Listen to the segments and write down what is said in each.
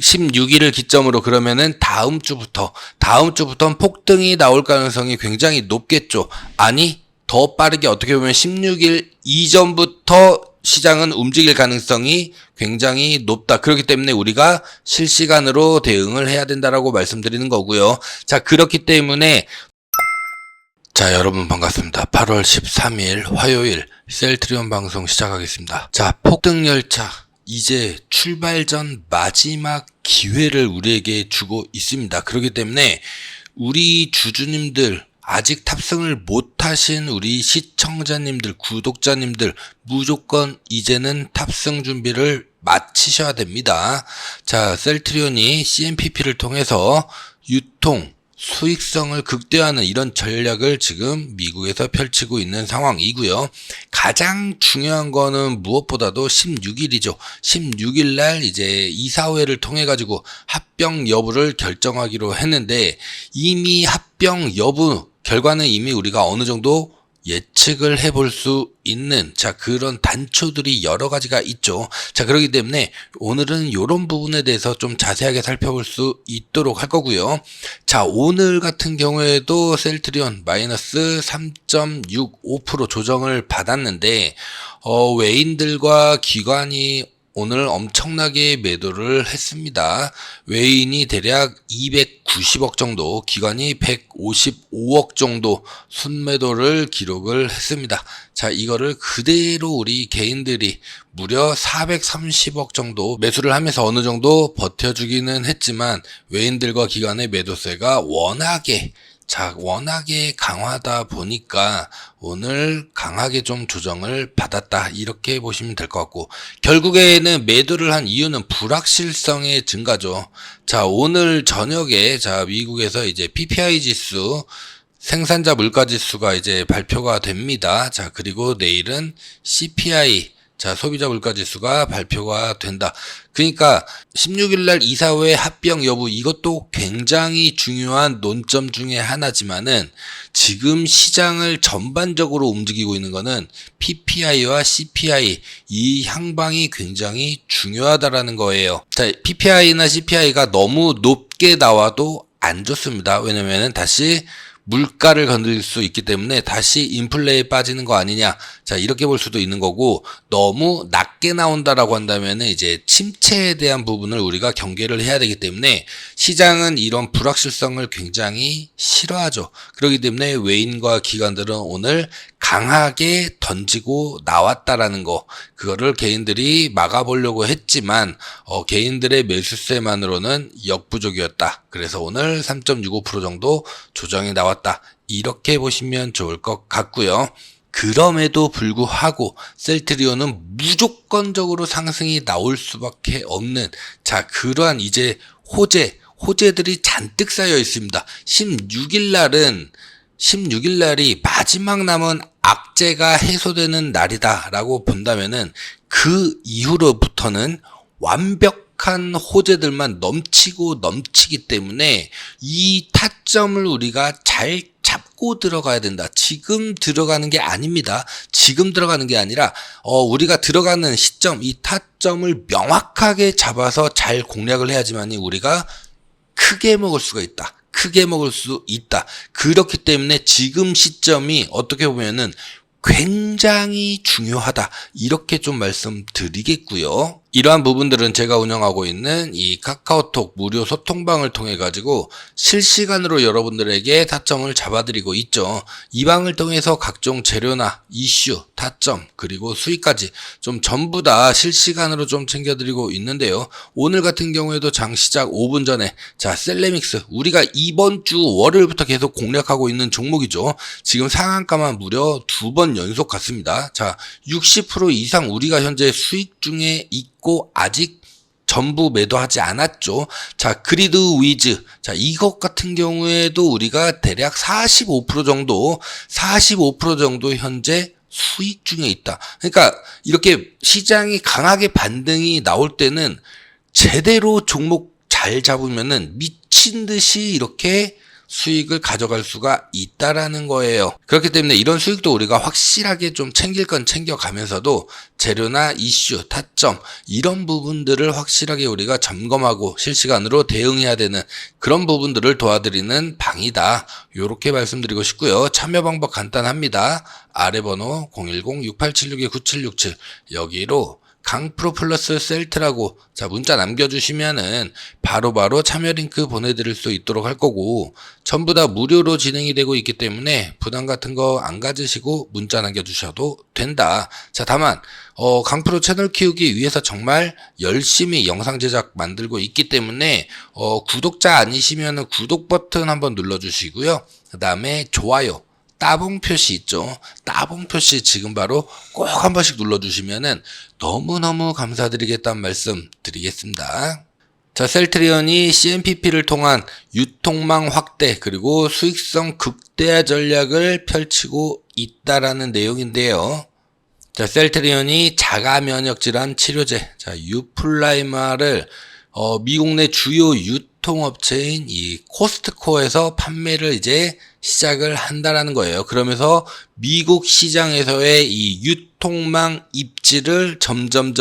(16일을) 기점으로 그러면은 다음 주부터는 폭등이 나올 가능성이 굉장히 높겠죠. 아니, 더 빠르게 어떻게 보면 16일 이전부터 시장은 움직일 가능성이 굉장히 높다. 그렇기 때문에 우리가 실시간으로 대응을 해야 된다라고 말씀드리는 거고요. 자, 그렇기 때문에 자, 여러분 반갑습니다. 8월 13일 화요일 셀트리온 방송 시작하겠습니다. 자, 폭등열차 이제 출발 전 마지막 기회를 우리에게 주고 있습니다. 그렇기 때문에 우리 주주님들, 아직 탑승을 못하신 우리 시청자님들, 구독자님들 무조건 이제는 탑승 준비를 마치셔야 됩니다. 자, 셀트리온이 CMPP를 통해서 유통, 수익성을 극대화하는 이런 전략을 지금 미국에서 펼치고 있는 상황이고요. 가장 중요한 거는 무엇보다도 16일이죠. 16일 날 이제 이사회를 통해 가지고 합병 여부를 결정하기로 했는데, 이미 합병 여부 결과는 이미 우리가 어느 정도 예측을 해볼 수 있는 그런 단초들이 여러 가지가 있죠. 자, 그렇기 때문에 오늘은 이런 부분에 대해서 좀 자세하게 살펴볼 수 있도록 할 거고요. 자, 오늘 같은 경우에도 셀트리온 마이너스 3.65% 조정을 받았는데 외인들과 기관이 오늘 엄청나게 매도를 했습니다. 외인이 대략 290억 정도, 기관이 155억 정도 순매도를 기록을 했습니다. 자, 이거를 그대로 우리 개인들이 무려 430억 정도 매수를 하면서 어느 정도 버텨주기는 했지만, 외인들과 기관의 매도세가 워낙에 강하다 보니까 오늘 강하게 좀 조정을 받았다, 이렇게 보시면 될 것 같고, 결국에는 매도를 한 이유는 불확실성의 증가죠. 자, 오늘 저녁에 미국에서 이제 PPI 지수, 생산자 물가 지수가 이제 발표가 됩니다. 자, 그리고 내일은 CPI, 소비자 물가 지수가 발표가 된다. 그러니까 16일 날 이사회 합병 여부, 이것도 굉장히 중요한 논점 중에 하나지만은, 지금 시장을 전반적으로 움직이고 있는 거는 PPI와 CPI, 이 향방이 굉장히 중요하다라는 거예요. 자, PPI나 CPI가 너무 높게 나와도 안 좋습니다. 왜냐면은 다시 물가를 건드릴 수 있기 때문에 다시 인플레에 빠지는 거 아니냐. 자, 이렇게 볼 수도 있는 거고, 너무 낮게 나온다라고 한다면 이제 침체에 대한 부분을 우리가 경계를 해야 되기 때문에, 시장은 이런 불확실성을 굉장히 싫어하죠. 그렇기 때문에 외인과 기관들은 오늘 강하게 던지고 나왔다라는 거, 그거를 개인들이 막아보려고 했지만 개인들의 매수세만으로는 역부족이었다. 그래서 오늘 3.65% 정도 조정이 나왔다, 이렇게 보시면 좋을 것 같고요. 그럼에도 불구하고 셀트리온은 무조건적으로 상승이 나올 수밖에 없는 그러한 이제 호재들이 잔뜩 쌓여 있습니다. 16일 날이 마지막 남은 악재가 해소되는 날이다라고 본다면은, 그 이후로부터는 완벽한 호재들만 넘치기 때문에 이 타점을 우리가 잘 잡고 들어가야 된다. 지금 들어가는 게 아닙니다. 지금 들어가는 게 아니라 우리가 들어가는 시점, 이 타점을 명확하게 잡아서 잘 공략을 해야지만이 우리가 크게 먹을 수가 있다. 그렇기 때문에 지금 시점이 어떻게 보면은 굉장히 중요하다, 이렇게 좀 말씀드리겠고요. 이러한 부분들은 제가 운영하고 있는 이 카카오톡 무료 소통방을 통해 가지고 실시간으로 여러분들에게 타점을 잡아드리고 있죠. 이 방을 통해서 각종 재료나 이슈, 타점, 그리고 수익까지 좀 전부 다 실시간으로 좀 챙겨드리고 있는데요. 오늘 같은 경우에도 장 시작 5분 전에 셀레믹스, 우리가 이번 주 월요일부터 계속 공략하고 있는 종목이죠. 지금 상한가만 무려 2번 연속 갔습니다. 60% 이상 우리가 현재 수익 중에 있고 아직 전부 매도하지 않았죠. 그리드 위즈. 이것 같은 경우에도 우리가 대략 45% 정도 현재 수익 중에 있다. 그러니까 이렇게 시장이 강하게 반등이 나올 때는 제대로 종목 잘 잡으면은 미친 듯이 이렇게 수익을 가져갈 수가 있다라는 거예요. 그렇기 때문에 이런 수익도 우리가 확실하게 좀 챙길 건 챙겨가면서도 재료나 이슈, 타점 이런 부분들을 확실하게 우리가 점검하고 실시간으로 대응해야 되는 그런 부분들을 도와드리는 방이다. 이렇게 말씀드리고 싶고요. 참여 방법 간단합니다. 아래 번호 010-6876-9767 여기로 강프로 플러스 셀트라고 문자 남겨주시면은 바로바로 참여 링크 보내드릴 수 있도록 할 거고, 전부 다 무료로 진행이 되고 있기 때문에 부담 같은 거 안 가지시고 문자 남겨주셔도 된다. 다만 강프로 채널 키우기 위해서 정말 열심히 영상 제작 만들고 있기 때문에 구독자 아니시면은 구독 버튼 한번 눌러주시고요. 그 다음에 좋아요 따봉 표시 있죠. 따봉 표시 지금 바로 꼭 한 번씩 눌러주시면은 너무너무 감사드리겠다는 말씀 드리겠습니다. 셀트리온이 CMPP를 통한 유통망 확대 그리고 수익성 극대화 전략을 펼치고 있다라는 내용인데요. 셀트리온이 자가 면역 질환 치료제 유플라이마를 미국 내 주요 유통업체인 이 코스트코에서 판매를 이제 시작을 한다라는 거예요. 그러면서 미국 시장에서의 이 유통망 입지를 점점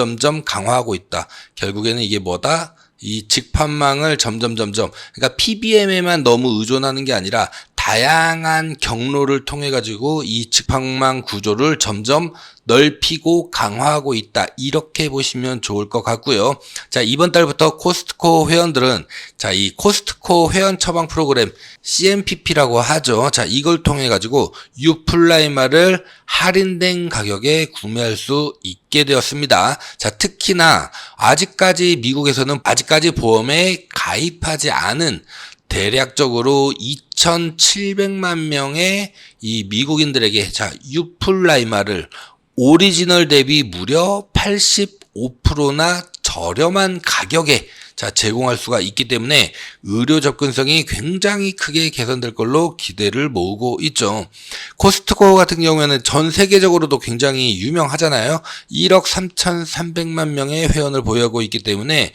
강화하고 있다. 결국에는 이게 뭐다? 이 직판망을 점점 그러니까 PBM에만 너무 의존하는 게 아니라 다양한 경로를 통해 가지고 이 직판망 구조를 점점 넓히고 강화하고 있다. 이렇게 보시면 좋을 것 같고요. 이번 달부터 코스트코 회원들은 이 코스트코 회원 처방 프로그램 CMPP라고 하죠. 이걸 통해 가지고 유플라이마를 할인된 가격에 구매할 수 있게 되었습니다. 특히나 아직까지 미국에서는 아직까지 보험에 가입하지 않은 대략적으로 2,700만 명의 이 미국인들에게 유플라이마를 오리지널 대비 무려 85%나 저렴한 가격에 제공할 수가 있기 때문에 의료 접근성이 굉장히 크게 개선될 걸로 기대를 모으고 있죠. 코스트코 같은 경우에는 전 세계적으로도 굉장히 유명하잖아요. 1억 3,300만 명의 회원을 보유하고 있기 때문에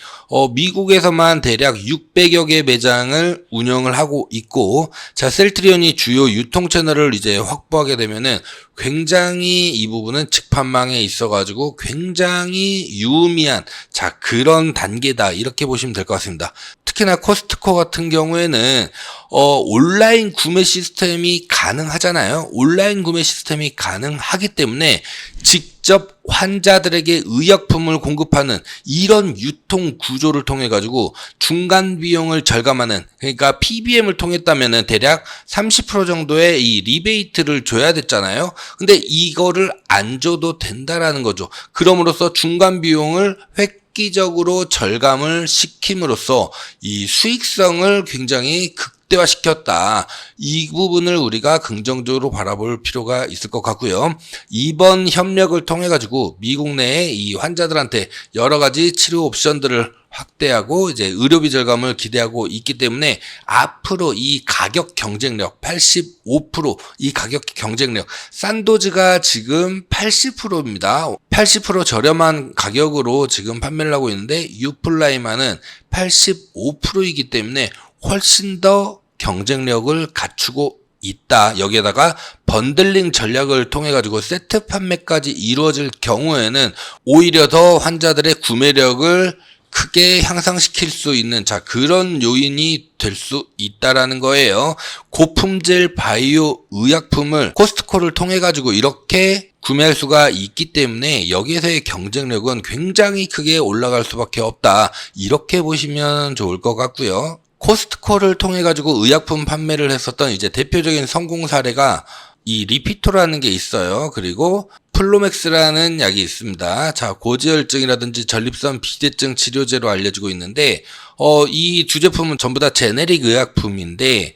미국에서만 대략 600여 개 매장을 운영을 하고 있고, 셀트리온이 주요 유통 채널을 이제 확보하게 되면은 굉장히 이 부분은 직판망에 있어가지고 굉장히 유의미한 그런 단계다. 이렇게 보시면 될 것 같습니다. 특히나 코스트코 같은 경우에는 온라인 구매 시스템이 가능하잖아요. 온라인 구매 시스템이 가능하기 때문에 직접 환자들에게 의약품을 공급하는 이런 유통 구조를 통해 가지고 중간 비용을 절감하는, 그러니까 PBM을 통했다면은 대략 30% 정도의 이 리베이트를 줘야 됐잖아요. 근데 이거를 안 줘도 된다라는 거죠. 그럼으로써 중간 비용을 획기적으로 절감을 시킴으로써 이 수익성을 굉장히 극대화시켰다. 이 부분을 우리가 긍정적으로 바라볼 필요가 있을 것 같고요. 이번 협력을 통해 가지고 미국 내에 이 환자들한테 여러 가지 치료 옵션들을 확대하고 이제 의료비 절감을 기대하고 있기 때문에 앞으로 이 가격 경쟁력 85%이 가격 경쟁력, 산도즈가 지금 80%입니다. 80% 저렴한 가격으로 지금 판매를 하고 있는데 유플라이마는 85%이기 때문에 훨씬 더 경쟁력을 갖추고 있다. 여기에다가 번들링 전략을 통해 가지고 세트 판매까지 이루어질 경우에는 오히려 더 환자들의 구매력을 크게 향상시킬 수 있는 그런 요인이 될 수 있다라는 거예요. 고품질 바이오 의약품을 코스트코를 통해 가지고 이렇게 구매할 수가 있기 때문에 여기에서의 경쟁력은 굉장히 크게 올라갈 수밖에 없다. 이렇게 보시면 좋을 것 같고요. 코스트코를 통해 가지고 의약품 판매를 했었던 이제 대표적인 성공 사례가 이 리피토라는 게 있어요. 그리고 플로맥스라는 약이 있습니다. 고지혈증이라든지 전립선 비대증 치료제로 알려지고 있는데 이 두 제품은 전부 다 제네릭 의약품인데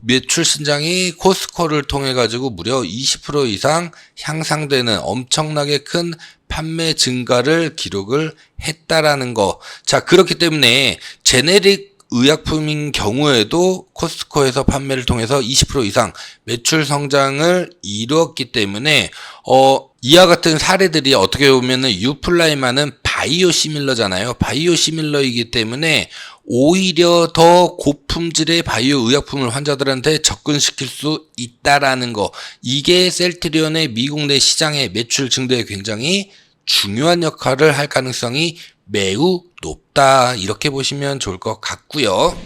매출 신장이 코스트코를 통해 가지고 무려 20% 이상 향상되는 엄청나게 큰 판매 증가를 기록을 했다라는 거. 그렇기 때문에 제네릭 의약품인 경우에도 코스트코에서 판매를 통해서 20% 이상 매출 성장을 이루었기 때문에 이와 같은 사례들이 어떻게 보면은 유플라이마는 바이오 시밀러잖아요. 바이오 시밀러이기 때문에 오히려 더 고품질의 바이오 의약품을 환자들한테 접근시킬 수 있다라는 거. 이게 셀트리온의 미국 내 시장의 매출 증대에 굉장히 중요한 역할을 할 가능성이 매우 높다. 이렇게 보시면 좋을 것 같고요.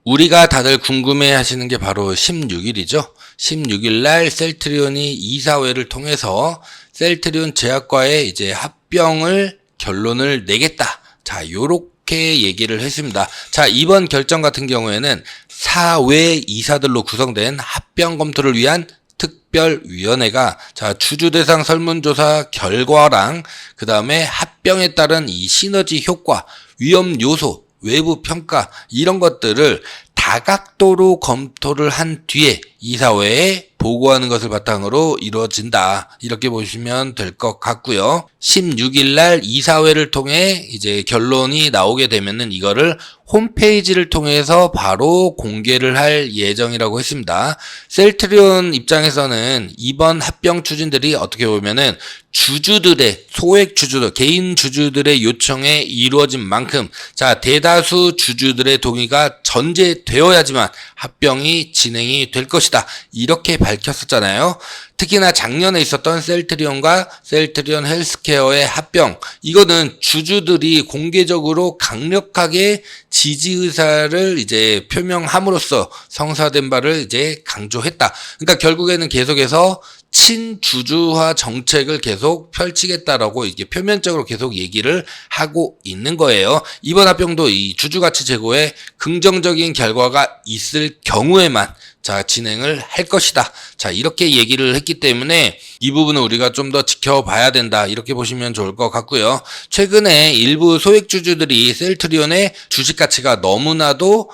우리가 다들 궁금해 하시는 게 바로 16일이죠. 16일 날 셀트리온이 이사회를 통해서 셀트리온 제약과의 이제 합병을 결론을 내겠다. 자, 요렇게 얘기를 했습니다. 자, 이번 결정 같은 경우에는 사외 이사들로 구성된 합병 검토를 위한 특별위원회가 자, 주주 대상 설문조사 결과랑 그 다음에 합병에 따른 이 시너지 효과, 위험 요소, 외부 평가 이런 것들을 다각도로 검토를 한 뒤에 이사회에 보고하는 것을 바탕으로 이루어진다. 이렇게 보시면 될 것 같고요. 16일 날 이사회를 통해 이제 결론이 나오게 되면은 이거를 홈페이지를 통해서 바로 공개를 할 예정이라고 했습니다. 셀트리온 입장에서는 이번 합병 추진들이 어떻게 보면은 주주들의 소액 주주들, 개인 주주들의 요청에 이루어진 만큼 자, 대다수 주주들의 동의가 전제되어야지만 합병이 진행이 될 것이다. 이렇게 밝혔었잖아요. 특히나 작년에 있었던 셀트리온과 셀트리온 헬스케어의 합병, 이거는 주주들이 공개적으로 강력하게 지지 의사를 이제 표명함으로써 성사된 바를 이제 강조했다. 그러니까 결국에는 계속해서 친주주화 정책을 계속 펼치겠다라고 이게 표면적으로 계속 얘기를 하고 있는 거예요. 이번 합병도 이 주주가치 제고에 긍정적인 결과가 있을 경우에만 자, 진행을 할 것이다. 자, 이렇게 얘기를 했기 때문에 이 부분은 우리가 좀 더 지켜봐야 된다. 이렇게 보시면 좋을 것 같고요. 최근에 일부 소액주주들이 셀트리온의 주식 가치가 너무나도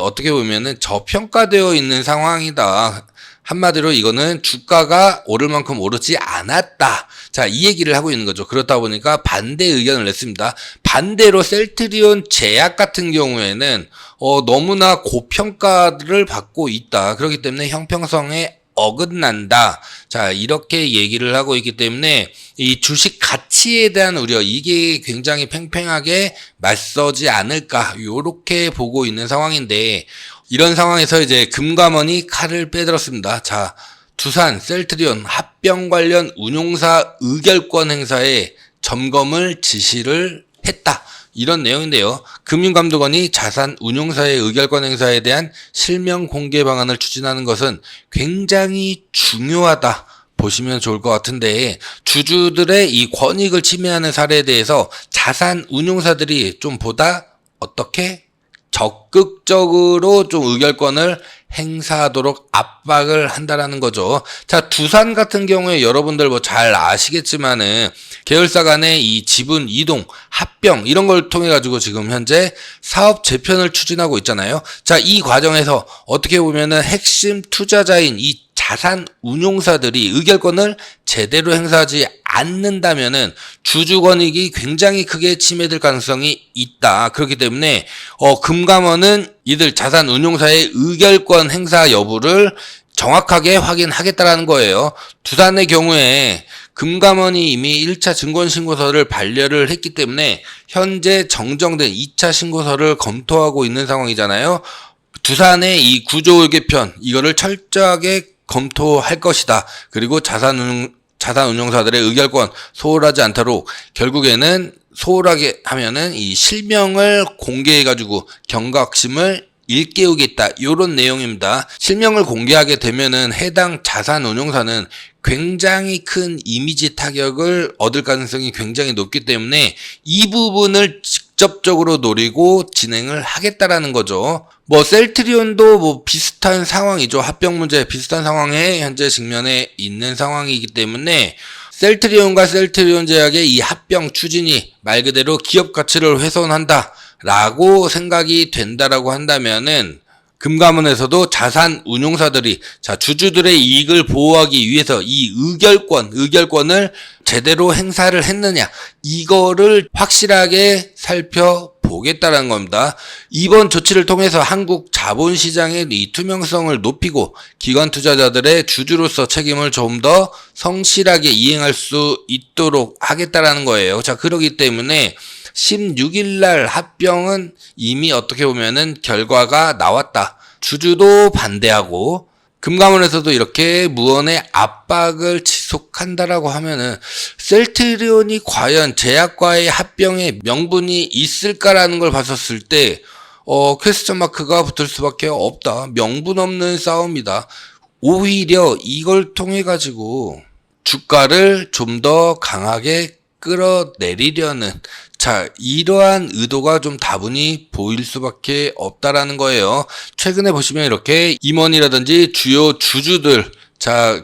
어떻게 보면은 저평가되어 있는 상황이다. 한마디로 이거는 주가가 오를 만큼 오르지 않았다. 자, 이 얘기를 하고 있는 거죠. 그렇다 보니까 반대 의견을 냈습니다. 반대로 셀트리온 제약 같은 경우에는 너무나 고평가를 받고 있다. 그렇기 때문에 형평성에 어긋난다. 자, 이렇게 얘기를 하고 있기 때문에 이 주식 가치에 대한 우려, 이게 굉장히 팽팽하게 맞서지 않을까. 요렇게 보고 있는 상황인데, 이런 상황에서 이제 금감원이 칼을 빼들었습니다. 자, 두산 셀트리온 합병 관련 운용사 의결권 행사에 점검을 지시를 했다. 이런 내용인데요. 금융감독원이 자산 운용사의 의결권 행사에 대한 실명 공개 방안을 추진하는 것은 굉장히 중요하다. 보시면 좋을 것 같은데, 주주들의 이 권익을 침해하는 사례에 대해서 자산 운용사들이 좀 보다 어떻게 적극적으로 좀 의결권을 행사하도록 압박을 한다라는 거죠. 자, 두산 같은 경우에 여러분들 뭐 잘 아시겠지만은 계열사 간의 이 지분 이동, 합병 이런 걸 통해 가지고 지금 현재 사업 재편을 추진하고 있잖아요. 자, 이 과정에서 어떻게 보면은 핵심 투자자인 이 자산 운용사들이 의결권을 제대로 행사하지 않는다면은 주주 권익이 굉장히 크게 침해될 가능성이 있다. 그렇기 때문에 금감원은 이들 자산 운용사의 의결권 행사 여부를 정확하게 확인하겠다라는 거예요. 두산의 경우에 금감원이 이미 1차 증권신고서를 반려를 했기 때문에 현재 정정된 2차 신고서를 검토하고 있는 상황이잖아요. 두산의 이 구조 개편, 이거를 철저하게 검토할 것이다. 그리고 자산 운용사들의 의결권 소홀하지 않도록 결국에는 소홀하게 하면은 이 실명을 공개해가지고 경각심을 일깨우겠다. 요런 내용입니다. 실명을 공개하게 되면은 해당 자산 운용사는 굉장히 큰 이미지 타격을 얻을 가능성이 굉장히 높기 때문에 이 부분을 직접적으로 노리고 진행을 하겠다라는 거죠. 뭐 셀트리온도 뭐 비슷한 상황이죠. 합병 문제 비슷한 상황에 현재 직면해 있는 상황이기 때문에 셀트리온과 셀트리온 제약의 이 합병 추진이 말 그대로 기업 가치를 훼손한다 라고 생각이 된다라고 한다면은 금감원에서도 자산 운용사들이 자, 주주들의 이익을 보호하기 위해서 이 의결권을 제대로 행사를 했느냐, 이거를 확실하게 살펴보겠다. 보겠다는 겁니다. 이번 조치를 통해서 한국 자본시장의 이 투명성을 높이고 기관 투자자들의 주주로서 책임을 좀 더 성실하게 이행할 수 있도록 하겠다라는 거예요. 자, 그러기 때문에 16일 날 합병은 이미 어떻게 보면은 결과가 나왔다. 주주도 반대하고 금감원에서도 이렇게 무언의 압박을 지속한다라고 하면은 셀트리온이 과연 제약과의 합병에 명분이 있을까라는 걸 봤었을 때 퀘스천 마크가 붙을 수밖에 없다. 명분 없는 싸움이다. 오히려 이걸 통해 가지고 주가를 좀 더 강하게 끌어내리려는 이러한 의도가 좀 다분히 보일 수밖에 없다라는 거예요. 최근에 보시면 이렇게 임원이라든지 주요 주주들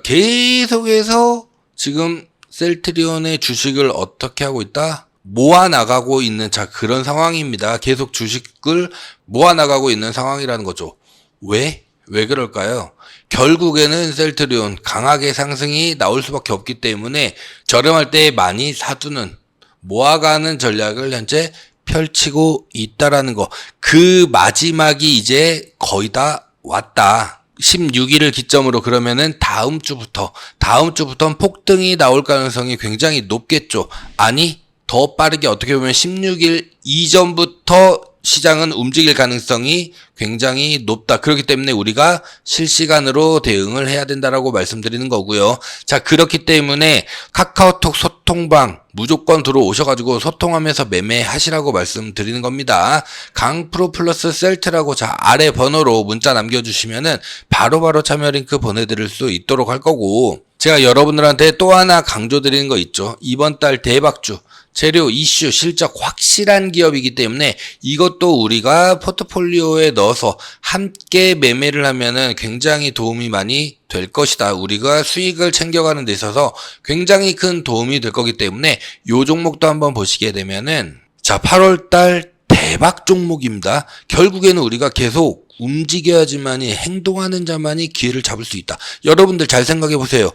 계속해서 지금 셀트리온의 주식을 어떻게 하고 있다? 모아나가고 있는 그런 상황입니다. 계속 주식을 모아나가고 있는 상황이라는 거죠. 왜 그럴까요? 결국에는 셀트리온 강하게 상승이 나올 수밖에 없기 때문에 저렴할 때 많이 사두는 모아가는 전략을 현재 펼치고 있다라는 거. 그 마지막이 이제 거의 다 왔다. 16일을 기점으로 그러면은 다음 주부터는 폭등이 나올 가능성이 굉장히 높겠죠. 아니, 더 빠르게 어떻게 보면 16일 이전부터 시장은 움직일 가능성이 굉장히 높다. 그렇기 때문에 우리가 실시간으로 대응을 해야 된다라고 말씀드리는 거고요. 그렇기 때문에 카카오톡 소통방 무조건 들어오셔가지고 소통하면서 매매하시라고 말씀드리는 겁니다. 강프로 플러스 셀트라고 아래 번호로 문자 남겨주시면은 바로바로 참여 링크 보내드릴 수 있도록 할 거고, 제가 여러분들한테 또 하나 강조드리는 거 있죠. 이번 달 대박주. 재료, 이슈, 실적 확실한 기업이기 때문에 이것도 우리가 포트폴리오에 넣어서 함께 매매를 하면은 굉장히 도움이 많이 될 것이다. 우리가 수익을 챙겨가는 데 있어서 굉장히 큰 도움이 될 거기 때문에 요 종목도 한번 보시게 되면은 8월달 대박 종목입니다. 결국에는 우리가 계속 움직여야지만이 행동하는 자만이 기회를 잡을 수 있다. 여러분들 잘 생각해 보세요.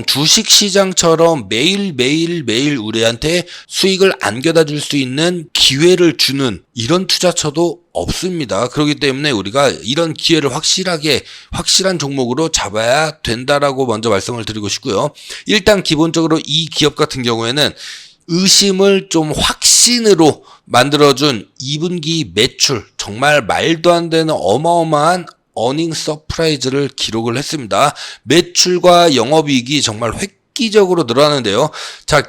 주식시장처럼 매일 우리한테 수익을 안겨다 줄 수 있는 기회를 주는 이런 투자처도 없습니다. 그렇기 때문에 우리가 이런 기회를 확실한 종목으로 잡아야 된다라고 먼저 말씀을 드리고 싶고요. 일단 기본적으로 이 기업 같은 경우에는 의심을 좀 확신으로 만들어준 2분기 매출, 정말 말도 안 되는 어마어마한 어닝 서프라이즈를 기록을 했습니다. 매출과 영업이익이 정말 획기적으로 늘어나는데요.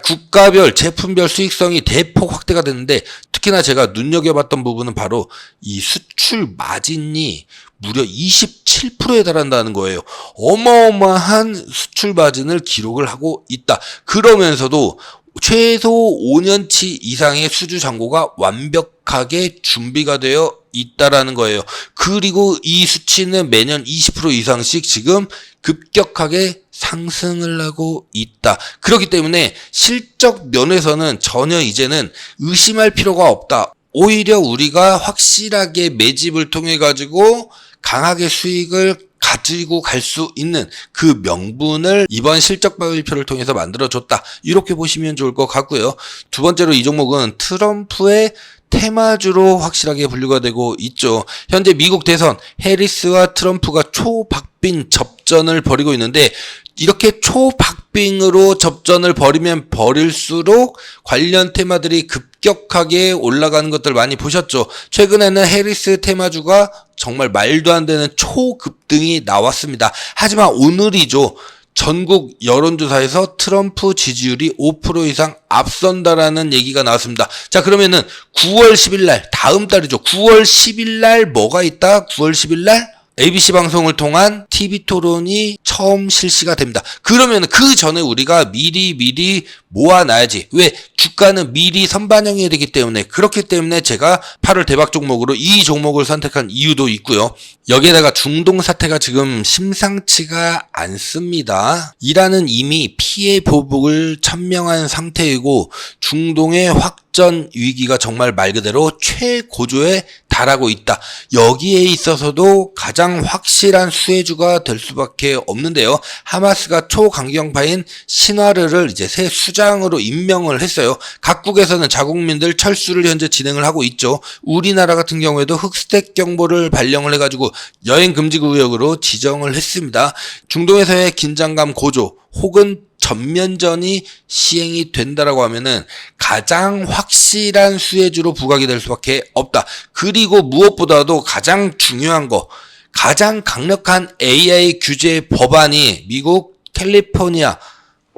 국가별, 제품별 수익성이 대폭 확대가 됐는데, 특히나 제가 눈여겨봤던 부분은 바로 이 수출 마진이 무려 27%에 달한다는 거예요. 어마어마한 수출 마진을 기록을 하고 있다. 그러면서도 최소 5년치 이상의 수주 잔고가 완벽하게 준비가 되어 있다라는 거예요. 그리고 이 수치는 매년 20% 이상씩 지금 급격하게 상승을 하고 있다. 그렇기 때문에 실적 면에서는 전혀 이제는 의심할 필요가 없다. 오히려 우리가 확실하게 매집을 통해 가지고 강하게 수익을 가지고 갈 수 있는 그 명분을 이번 실적 발표를 통해서 만들어줬다. 이렇게 보시면 좋을 것 같고요. 두 번째로 이 종목은 트럼프의 테마주로 확실하게 분류가 되고 있죠. 현재 미국 대선 해리스와 트럼프가 초박빙 접전을 벌이고 있는데, 이렇게 초박빙으로 접전을 벌이면 벌일수록 관련 테마들이 급격하게 올라가는 것들 많이 보셨죠. 최근에는 해리스 테마주가 정말 말도 안 되는 초급등이 나왔습니다. 하지만 오늘이죠. 전국 여론조사에서 트럼프 지지율이 5% 이상 앞선다라는 얘기가 나왔습니다. 그러면은 9월 10일 날, 다음 달이죠. 9월 10일 날 뭐가 있다? 9월 10일 날 ABC 방송을 통한 TV 토론이 처음 실시가 됩니다. 그러면 그 전에 우리가 미리 모아놔야지. 왜? 주가는 미리 선반영해야 되기 때문에. 그렇기 때문에 제가 8월 대박 종목으로 이 종목을 선택한 이유도 있고요. 여기에다가 중동 사태가 지금 심상치가 않습니다. 이란은 이미 피해 보복을 천명한 상태이고 중동의 확전 위기가 정말 말 그대로 최고조에 달하고 있다. 여기에 있어서도 가장 확실한 수혜주가 될 수밖에 없는데요. 하마스가 초강경파인 신와르를 이제 새 수장으로 임명을 했어요. 각국에서는 자국민들 철수를 현재 진행을 하고 있죠. 우리나라 같은 경우에도 흑스택 경보를 발령을 해가지고 여행 금지 구역으로 지정을 했습니다. 중동에서의 긴장감 고조 혹은 전면전이 시행이 된다라고 하면은 가장 확실한 수혜주로 부각이 될 수밖에 없다. 그리고 무엇보다도 가장 중요한 거, 가장 강력한 AI 규제 법안이 미국 캘리포니아,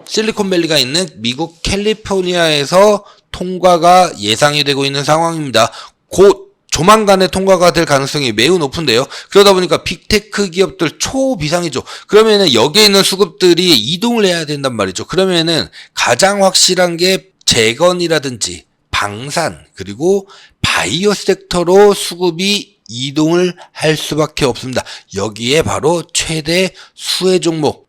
실리콘밸리가 있는 미국 캘리포니아에서 통과가 예상이 되고 있는 상황입니다. 곧 조만간에 통과가 될 가능성이 매우 높은데요. 그러다 보니까 빅테크 기업들 초비상이죠. 그러면은 여기에 있는 수급들이 이동을 해야 된단 말이죠. 그러면은 가장 확실한 게 재건이라든지 방산 그리고 바이오 섹터로 수급이 이동을 할 수밖에 없습니다. 여기에 바로 최대 수혜 종목,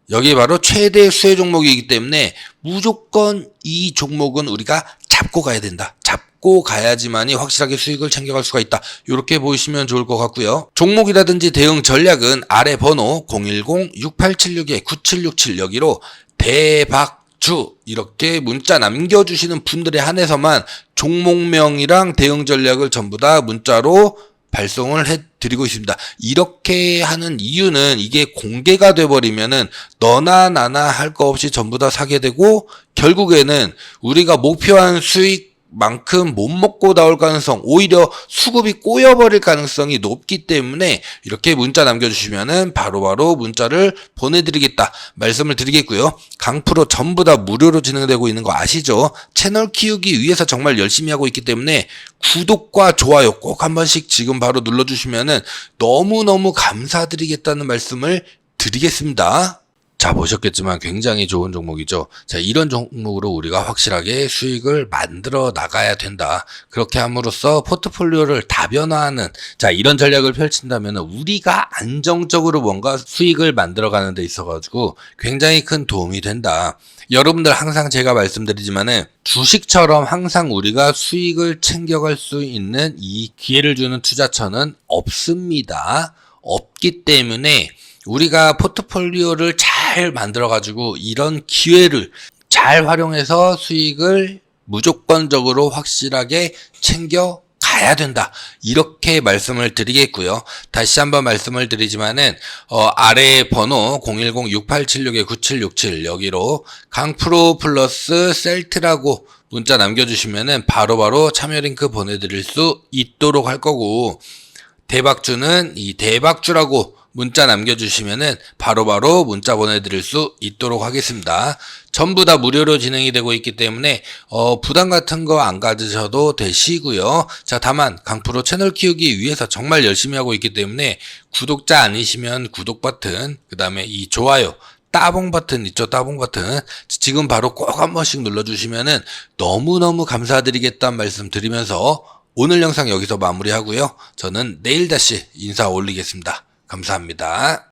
이기 때문에 무조건 이 종목은 우리가 잡고 가야 된다. 잡고 가야지만이 확실하게 수익을 챙겨갈 수가 있다. 이렇게 보시면 좋을 것 같고요. 종목이라든지 대응 전략은 아래 번호 010-6876-9767 여기로 대박주 이렇게 문자 남겨주시는 분들에 한해서만 종목명이랑 대응 전략을 전부 다 문자로 발송을 해드리고 있습니다. 이렇게 하는 이유는 이게 공개가 돼버리면은 너나 나나 할 거 없이 전부 다 사게 되고 결국에는 우리가 목표한 수익만큼 못 먹고 나올 가능성, 오히려 수급이 꼬여버릴 가능성이 높기 때문에 이렇게 문자 남겨주시면은 바로바로 문자를 보내드리겠다 말씀을 드리겠고요. 강프로 전부 다 무료로 진행되고 있는 거 아시죠? 채널 키우기 위해서 정말 열심히 하고 있기 때문에 구독과 좋아요 꼭 한 번씩 지금 바로 눌러주시면은 너무너무 감사드리겠다는 말씀을 드리겠습니다. 자, 보셨겠지만 굉장히 좋은 종목이죠. 자, 이런 종목으로 우리가 확실하게 수익을 만들어 나가야 된다. 그렇게 함으로써 포트폴리오를 다변화하는, 자, 이런 전략을 펼친다면 우리가 안정적으로 뭔가 수익을 만들어 가는 데 있어가지고 굉장히 큰 도움이 된다. 여러분들 항상 제가 말씀드리지만은 주식처럼 항상 우리가 수익을 챙겨갈 수 있는 이 기회를 주는 투자처는 없습니다. 없기 때문에 우리가 포트폴리오를 잘 만들어가지고 이런 기회를 잘 활용해서 수익을 무조건적으로 확실하게 챙겨 가야 된다. 이렇게 말씀을 드리겠고요. 다시 한번 말씀을 드리지만은 아래 번호 010-6876-9767 여기로 강프로 플러스 셀트라고 문자 남겨주시면은 바로바로 참여 링크 보내드릴 수 있도록 할 거고 대박주는 이 대박주라고 문자 남겨주시면은 바로바로 문자 보내드릴 수 있도록 하겠습니다. 전부 다 무료로 진행이 되고 있기 때문에 부담 같은 거 안 가지셔도 되시고요. 자, 다만 강프로 채널 키우기 위해서 정말 열심히 하고 있기 때문에 구독자 아니시면 구독 버튼, 그 다음에 이 좋아요 따봉 버튼 있죠? 따봉 버튼 지금 바로 꼭 한 번씩 눌러주시면은 너무너무 감사드리겠다는 말씀 드리면서 오늘 영상 여기서 마무리하고요. 저는 내일 다시 인사 올리겠습니다. 감사합니다.